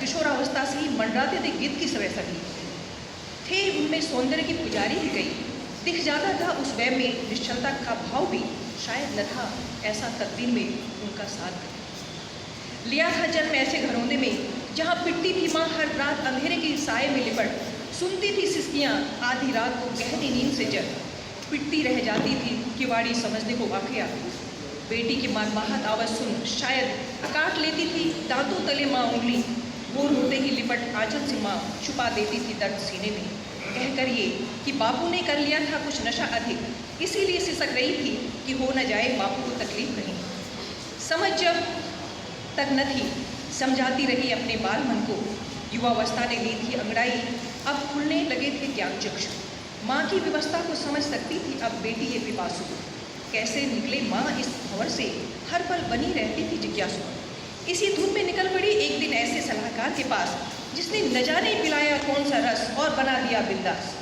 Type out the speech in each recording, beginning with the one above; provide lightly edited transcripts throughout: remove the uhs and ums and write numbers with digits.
किशोरावस्था से ही मंडराते थे गिद्ध की तरह सभी थे। उनमें सौंदर्य की पुजारी ही गई। दिख जाता था उस वह में निश्चलता का भाव भी शायद न था ऐसा तकदीर में उनका साथ लिया था जन्म ऐसे घरौंदे में जहाँ पिटती थी माँ हर रात अंधेरे के साए में लिपट। सुनती थी सिसकियाँ आधी रात को गहरी नींद से जग पिटती रह जाती थी किवाड़ी समझने को वाकया। बेटी की मनमाहत आवाज़ सुन शायद काट लेती थी दांतों तले माँ उंगली। भोर होते ही लिपट आंचल से माँ छुपा देती थी दर्द सीने में कहकर ये कि बापू ने कर लिया था कुछ नशा अधिक इसीलिए सिसक रही थी कि हो न जाए बापू को तकलीफ नहीं। समझ जब तक न थी समझाती रही अपने बाल मन को। युवावस्था ने ली थी अंगड़ाई अब खुलने लगे थे ज्ञान चक्षु। माँ की व्यवस्था को समझ सकती थी अब बेटी ये पिपासु। कैसे निकले माँ इस भंवर से हर पल बनी रहती थी जिज्ञासु। इसी धुन में निकल पड़ी एक दिन ऐसे सलाहकार के पास जिसने न जाने पिलाया कौन सा रस और बना दिया बिंदास।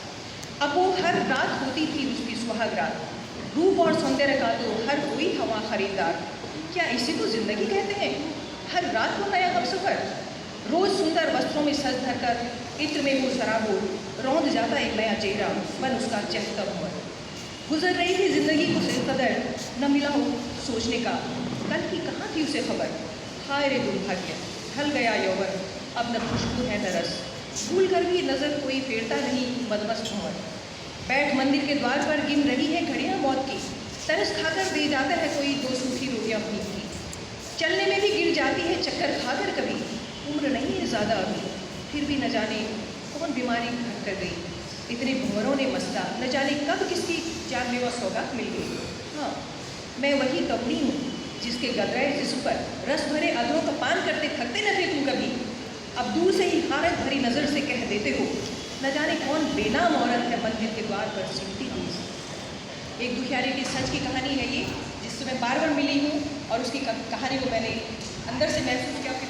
अब वो हर रात होती थी उसकी सुहाग रात। रूप और सौंदर्य का तो हर कोई हवा खरीदार। क्या इसी को जिंदगी कहते हैं हर रात को नया हमसफर। रोज सुंदर वस्त्रों में सज धर कर इत्र में वो शराबो रौंद जाता एक नया चेहरा बन उसका चहता उम्र। गुजर रही थी जिंदगी को से कदर न मिला हो सोचने का कल की कहाँ थी उसे खबर। हाय रे दुर्भाग्य ढल गया यौवन अब न खुशबू है न रस। भूल कर भी नजर कोई फेरता नहीं मदमस्त भंवर। बैठ मंदिर के द्वार पर गिन रही है घड़ियां मौत की। तरस खाकर दे जाता है कोई दो सूखी रोटियां भूख की। चलने में भी गिर जाती है चक्कर खाकर कभी। उम्र नहीं है ज़्यादा अभी फिर भी न जाने कौन बीमारी घर कर गई। इतने भंवरों ने मसला न जाने कब किसकी जानलेवा सौगात मिल गई। हाँ मैं वही कपड़ी हूँ जिसके गदराए जिस्म पर रस भरे अधरों का पान करते थकते न थे तुम कभी। अब दूर से ही हारत भरी नज़र से कह देते हो न जाने कौन बेनाम औरत है मंदिर के द्वार पर सिमटी हुई। एक दुखियारी की सच की कहानी है ये जिससे मैं बार बार मिली हूँ और उसकी कहानी को मैंने अंदर से महसूस किया कि